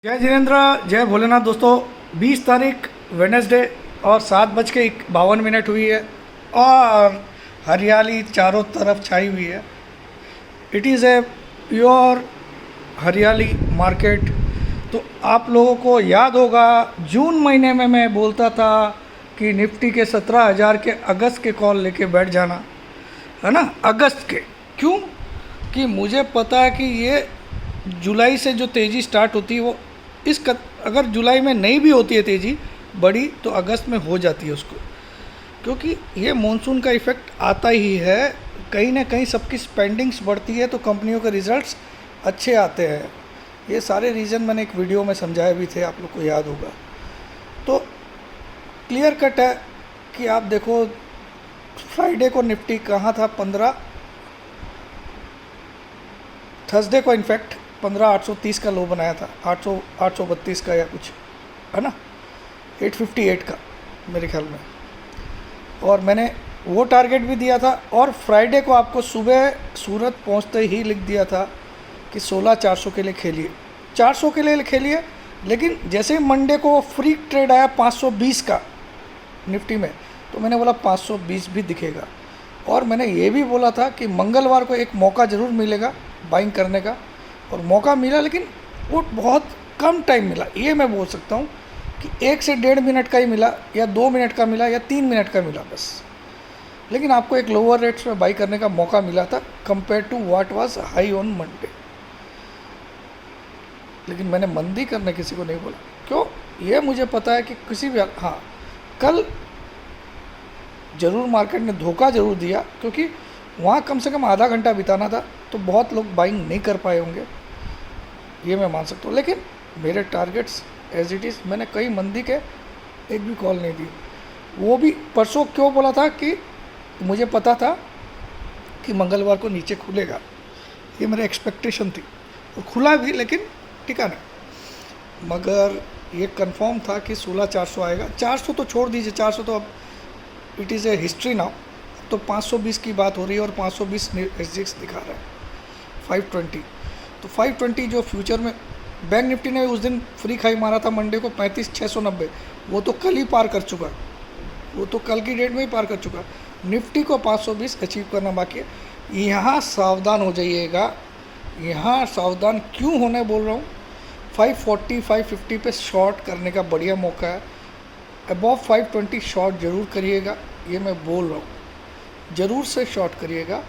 जय जिनेन्द्र, जय भोलेनाथ। दोस्तों 20 तारीख वेडनेसडे और 7:52 हुई है और हरियाली चारों तरफ छाई हुई है। इट इज़ ए प्योर हरियाली मार्केट। तो आप लोगों को याद होगा जून महीने में मैं बोलता था कि निफ्टी के 17,000 के अगस्त के कॉल लेके बैठ जाना, है ना। अगस्त के क्यों कि मुझे पता है कि ये जुलाई से जो तेज़ी स्टार्ट होती है वो अगर जुलाई में नहीं भी होती है तेज़ी बड़ी तो अगस्त में हो जाती है उसको, क्योंकि ये मॉनसून का इफ़ेक्ट आता ही है। कहीं ना कहीं सबकी स्पेंडिंग्स बढ़ती है तो कंपनियों के रिजल्ट्स अच्छे आते हैं। ये सारे रीज़न मैंने एक वीडियो में समझाए भी थे, आप लोग को याद होगा। तो क्लियर कट है कि आप देखो फ्राइडे को निफ्टी कहाँ था, 15 थर्सडे को इनफैक्ट 15,830 का लो बनाया था, 832 का या कुछ, है ना, 858 का मेरे ख्याल में। और मैंने वो टारगेट भी दिया था और फ्राइडे को आपको सुबह सूरत पहुंचते ही लिख दिया था कि 16,400 के लिए खेलिए, 400 के लिए खेलिए। लेकिन जैसे मंडे को फ्री ट्रेड आया 520 का निफ्टी में, तो मैंने बोला 520 भी दिखेगा। और मैंने ये भी बोला था कि मंगलवार को एक मौका ज़रूर मिलेगा बाइंग करने का, और मौका मिला, लेकिन वो बहुत कम टाइम मिला। ये मैं बोल सकता हूँ कि 1 से 1.5 मिनट का ही मिला, या 2 मिनट का मिला, या 3 मिनट का मिला बस। लेकिन आपको एक लोअर रेट्स में बाई करने का मौका मिला था compare to what was high on Monday. लेकिन मैंने मंदी करने किसी को नहीं बोला, क्यों, ये मुझे पता है कि किसी भी हाँ, कल ज़रूर मार्केट ने धोखा ज़रूर दिया, क्योंकि वहाँ कम से कम आधा घंटा बिताना था, तो बहुत लोग बाइंग नहीं कर पाए होंगे, ये मैं मान सकता हूँ। लेकिन मेरे टारगेट्स एज इट इज़, मैंने कई मंदी के एक भी कॉल नहीं दी। वो भी परसों क्यों बोला था कि मुझे पता था कि मंगलवार को नीचे खुलेगा, ये मेरी एक्सपेक्टेशन थी। वो खुला भी, लेकिन टिका नहीं। मगर ये कंफर्म था कि 16,400 आएगा। 400 तो छोड़ दीजिए, 400 तो अब it is a history now. तो 520 की बात हो रही है और 520 एसजीएक्स दिखा रहा है 520। तो 520 जो फ्यूचर में बैंक निफ्टी ने उस दिन फ्री खाई मारा था मंडे को 35,690, वो तो कल ही पार कर चुका, वो तो कल की डेट में ही पार कर चुका। निफ्टी को 520 अचीव करना बाकी है। यहाँ सावधान हो जाइएगा। यहाँ सावधान क्यों होने बोल रहा हूँ, 540 550 पे शॉर्ट करने का बढ़िया मौका है। अबव 520 शॉर्ट ज़रूर करिएगा, ये मैं बोल रहा हूँ, ज़रूर से शॉर्ट करिएगा,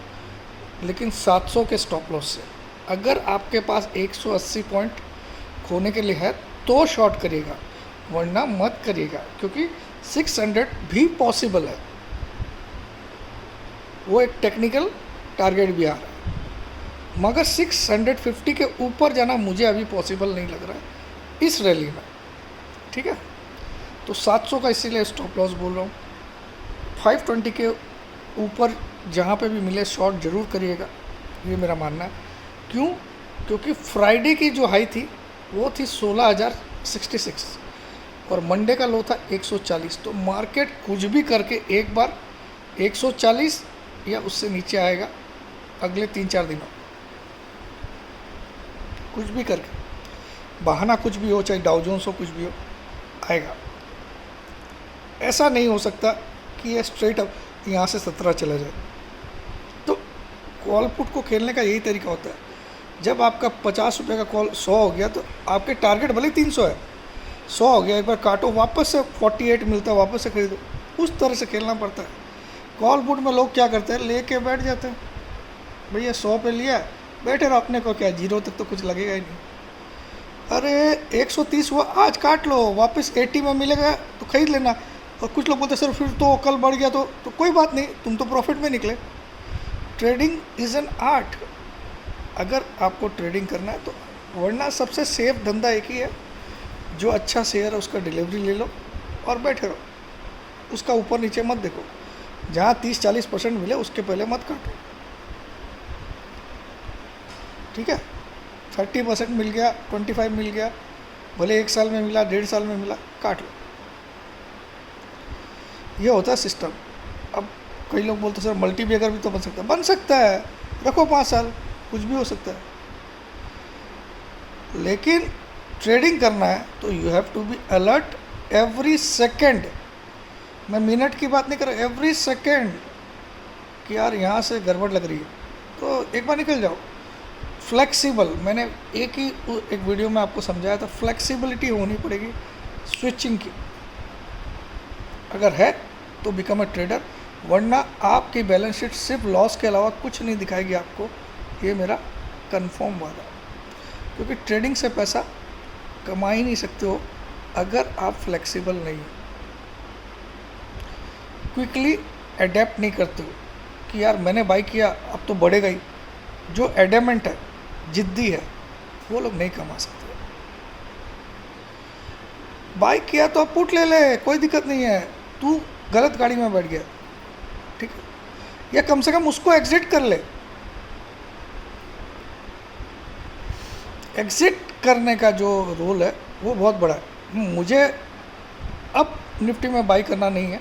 लेकिन 700 के स्टॉप लॉस से। अगर आपके पास 180 पॉइंट खोने के लिए है तो शॉर्ट करिएगा, वरना मत करिएगा, क्योंकि 600 भी पॉसिबल है। वो एक टेक्निकल टारगेट भी आ रहा है, मगर 650 के ऊपर जाना मुझे अभी पॉसिबल नहीं लग रहा है इस रैली में, ठीक है। तो 700 का इसीलिए स्टॉप लॉस बोल रहा हूँ। 520 के ऊपर जहाँ पे भी मिले शॉर्ट ज़रूर करिएगा, ये मेरा मानना है। क्यों, क्योंकि फ्राइडे की जो हाई थी वो थी 16,066 और मंडे का लो था 140। तो मार्केट कुछ भी करके एक बार 140 या उससे नीचे आएगा अगले 3-4 दिनों, कुछ भी करके, बहाना कुछ भी हो, चाहे डाउ जोन्स हो, कुछ भी हो, आएगा। ऐसा नहीं हो सकता कि ये स्ट्रेट अप यहाँ से 17 चला जाए। तो कॉल पुट को खेलने का यही तरीका होता है। जब आपका 50 रुपये का कॉल 100 हो गया, तो आपके टारगेट भले 300 है, 100 हो गया, एक बार काटो, वापस से 48 मिलता है, वापस से खरीदो। उस तरह से खेलना पड़ता है। कॉल पुट में लोग क्या करते हैं, लेके बैठ जाते हैं, भैया 100 पे लिया, बैठे रहो, अपने को क्या, 0 तक तो कुछ लगेगा ही नहीं। अरे 130 हुआ, आज काट लो, वापस 80 में मिलेगा तो खरीद लेना। और कुछ लोग बोलते सर फिर तो कल बढ़ गया, तो कोई बात नहीं, तुम तो प्रॉफिट में निकले। ट्रेडिंग इज़ एन आर्ट, अगर आपको ट्रेडिंग करना है तो। वरना सबसे सेफ धंधा एक ही है, जो अच्छा शेयर है उसका डिलीवरी ले लो और बैठे रहो, उसका ऊपर नीचे मत देखो। जहाँ 30-40% मिले उसके पहले मत काटो, ठीक है। 30% मिल गया, 25 मिल गया, भले 1 साल में मिला, 1.5 साल में मिला, काट लो। ये होता है सिस्टम। अब कई लोग बोलते सर मल्टी बैगर भी तो बन सकता है, रखो 5 साल, कुछ भी हो सकता है। लेकिन ट्रेडिंग करना है तो you have to be alert every second. मैं मिनट की बात नहीं कर रहा, एवरी सेकेंड कि यार यहाँ से गड़बड़ लग रही है तो एक बार निकल जाओ। फ्लेक्सिबल, मैंने एक वीडियो में आपको समझाया था, फ्लेक्सिबिलिटी होनी पड़ेगी स्विचिंग की। अगर है तो बिकम अ ट्रेडर, वरना आपकी बैलेंस शीट सिर्फ लॉस के अलावा कुछ नहीं दिखाएगी आपको, ये मेरा कंफर्म वादा। क्योंकि ट्रेडिंग से पैसा कमा ही नहीं सकते हो अगर आप फ्लेक्सिबल नहीं हो, क्विकली अडेप्ट नहीं करते हो कि यार मैंने बाई किया अब तो बढ़ेगा ही। जो एडेमेंट है, जिद्दी है, वो लोग नहीं कमा सकते। बाई किया तो अब पुट ले ले, कोई दिक्कत नहीं है, तू गलत गाड़ी में बैठ गया, ठीक है, या कम से कम उसको एग्जिट कर ले। एग्जिट करने का जो रोल है वो बहुत बड़ा है। मुझे अब निफ्टी में बाई करना नहीं है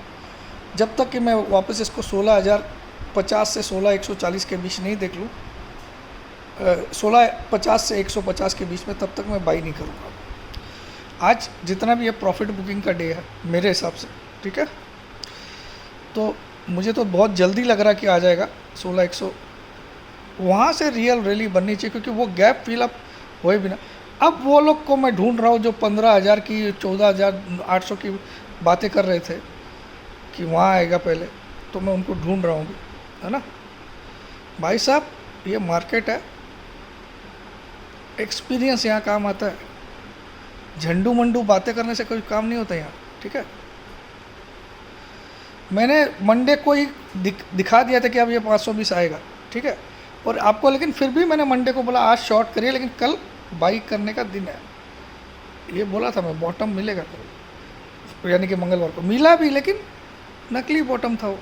जब तक कि मैं वापस इसको 16,050 से 16,140 के बीच नहीं देख लूँ, 16,50 से 150 के बीच में, तब तक मैं बाई नहीं करूँगा। आज जितना भी ये प्रॉफिट बुकिंग का डे है मेरे हिसाब से, ठीक है, तो मुझे तो बहुत जल्दी लग रहा कि आ जाएगा 16,100। वहाँ से रियल रैली बननी चाहिए, क्योंकि वो गैप फिलअप हुए बिना। अब वो लोग को मैं ढूंढ रहा हूँ जो 15,000 की 14,800 की बातें कर रहे थे कि वहाँ आएगा पहले, तो मैं उनको ढूंढ रहा हूँ भी, है ना भाई साहब। ये मार्केट है, एक्सपीरियंस यहाँ काम आता है, झंडू मंडू बातें करने से कोई काम नहीं होता यहाँ, ठीक है। मैंने मंडे को ही दिखा दिया था कि अब ये 520 आएगा, ठीक है, और आपको, लेकिन फिर भी मैंने मंडे को बोला आज शॉर्ट करिए, लेकिन कल बाई करने का दिन है, ये बोला था मैं, बॉटम मिलेगा कल, यानी कि मंगलवार को मिला भी, लेकिन नकली बॉटम था वो।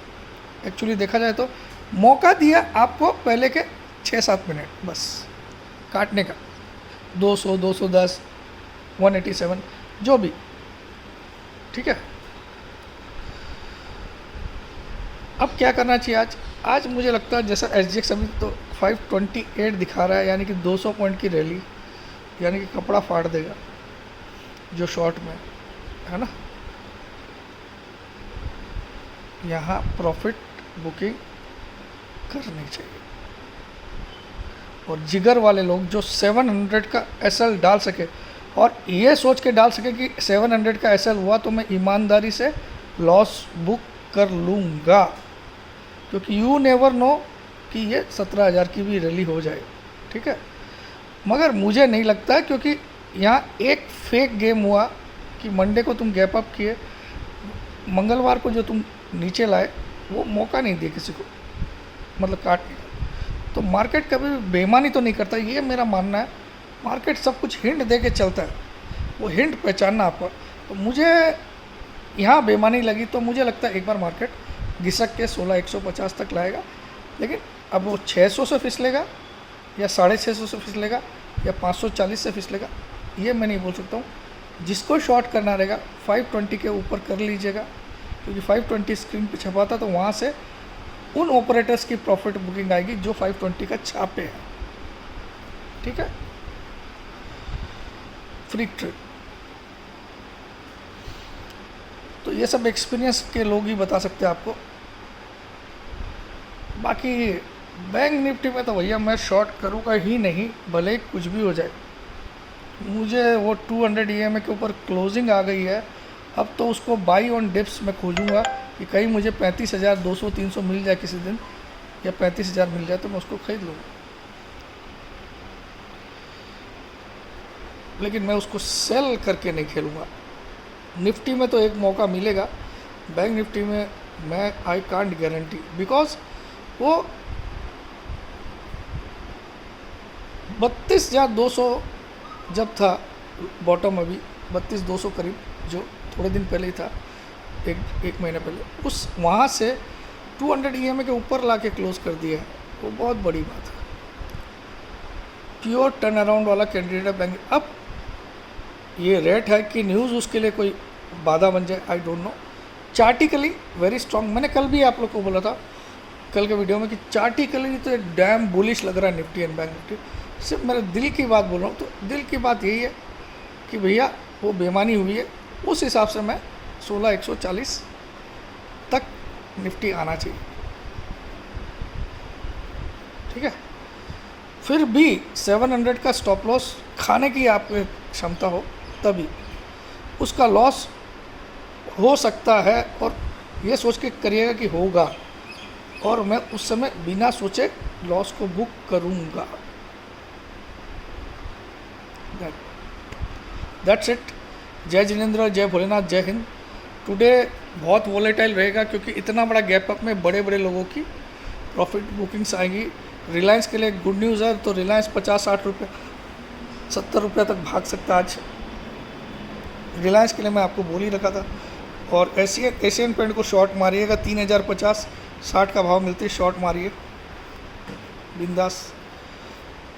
एक्चुअली देखा जाए तो मौका दिया आपको पहले के 6-7 मिनट बस काटने का, 200, 210, 187 जो भी, ठीक है। अब क्या करना चाहिए आज मुझे लगता है जैसा SGX अभी तो 528 दिखा रहा है, यानी कि 200 पॉइंट की रैली, यानी कि कपड़ा फाड़ देगा जो शॉर्ट में है ना। यहाँ प्रॉफिट बुकिंग करनी चाहिए, और जिगर वाले लोग जो 700 का SL डाल सके, और ये सोच के डाल सके कि 700 का SL हुआ तो मैं ईमानदारी से लॉस बुक कर लूँगा, क्योंकि यू नेवर नो कि ये 17,000 की भी रैली हो जाए, ठीक है। मगर मुझे नहीं लगता, क्योंकि यहाँ एक फेक गेम हुआ कि मंडे को तुम गैप अप किए, मंगलवार को जो तुम नीचे लाए वो मौका नहीं दिया किसी को, मतलब काटने का। तो मार्केट कभी भी बेईमानी तो नहीं करता, ये मेरा मानना है। मार्केट सब कुछ हिंट दे के चलता है, वो हिंट पहचानना आपको। तो मुझे यहाँ बेईमानी लगी, तो मुझे लगता है एक बार मार्केट घिसक के 16,150 तक लाएगा, लेकिन अब वो 600 से फिसलेगा या 650 से फिसलेगा या 540 से फिसलेगा, ये मैं नहीं बोल सकता हूँ। जिसको शॉर्ट करना रहेगा 520 के ऊपर कर लीजिएगा, क्योंकि 520 स्क्रीन पे छपा था, तो वहाँ से उन ऑपरेटर्स की प्रॉफिट बुकिंग आएगी जो 520 का छापे हैं, ठीक है। फ्री ट्रेड तो ये सब एक्सपीरियंस के लोग ही बता सकते हैं आपको। बाकी बैंक निफ्टी में तो भैया मैं शॉर्ट करूँगा ही नहीं, भले कुछ भी हो जाए। मुझे वो 200 EMA के ऊपर क्लोजिंग आ गई है, अब तो उसको बाई ऑन डिप्स में खोजूँगा कि कहीं मुझे 35,200-300 मिल जाए किसी दिन, या 35,000 मिल जाए तो मैं उसको खरीद लूँगा, लेकिन मैं उसको सेल करके नहीं खेलूँगा। निफ्टी में तो एक मौका मिलेगा, बैंक निफ्टी में मैं आई कांट गारंटी, बिकॉज वो 32,200 जब था बॉटम, अभी 32,200 करीब, जो थोड़े दिन पहले ही था, एक महीना पहले, उस वहाँ से 200 EMA के ऊपर ला के क्लोज कर दिया है, वो बहुत बड़ी बात है। प्योर टर्न अराउंड वाला कैंडिडेट है बैंक। अब ये रेट है कि न्यूज़ उसके लिए कोई बाधा बन जाए, आई डोंट नो। चार्टिकली वेरी स्ट्रॉन्ग, मैंने कल भी आप लोग को बोला था कल के वीडियो में कि चार्टिकली तो डैम बुलिश लग रहा है निफ्टी एंड बैंक निफ्टी। सिर्फ मेरे दिल की बात बोल रहा हूँ, तो दिल की बात यही है कि भैया वो बेईमानी हुई है, उस हिसाब से मैं 16,140 तक निफ्टी आना चाहिए। ठीक है, फिर भी 700 का स्टॉप लॉस खाने की आपकी क्षमता हो तभी उसका लॉस हो सकता है, और ये सोच के करिएगा कि होगा, और मैं उस समय बिना सोचे लॉस को बुक करूँगा। That's it. जय जिनेंद्र, जय भोलेनाथ, जय हिंद। टुडे बहुत वॉलेटाइल रहेगा क्योंकि इतना बड़ा गैप अप में बड़े बड़े लोगों की प्रॉफिट बुकिंग्स आएंगी। रिलायंस के लिए गुड न्यूज़ है, तो रिलायंस 50-60 रुपये 70 रुपये तक भाग सकता है आज। रिलायंस के लिए मैं आपको बोल ही रखा था। और एशियन पेंट को शॉर्ट मारिएगा, 3050 60 का भाव मिलती है, शॉर्ट मारिए बिंदास,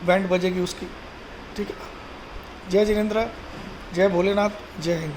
बैंड बजेगी उसकी। ठीक है, जय जिनेंद्र, जय भोलेनाथ, जय हिंद।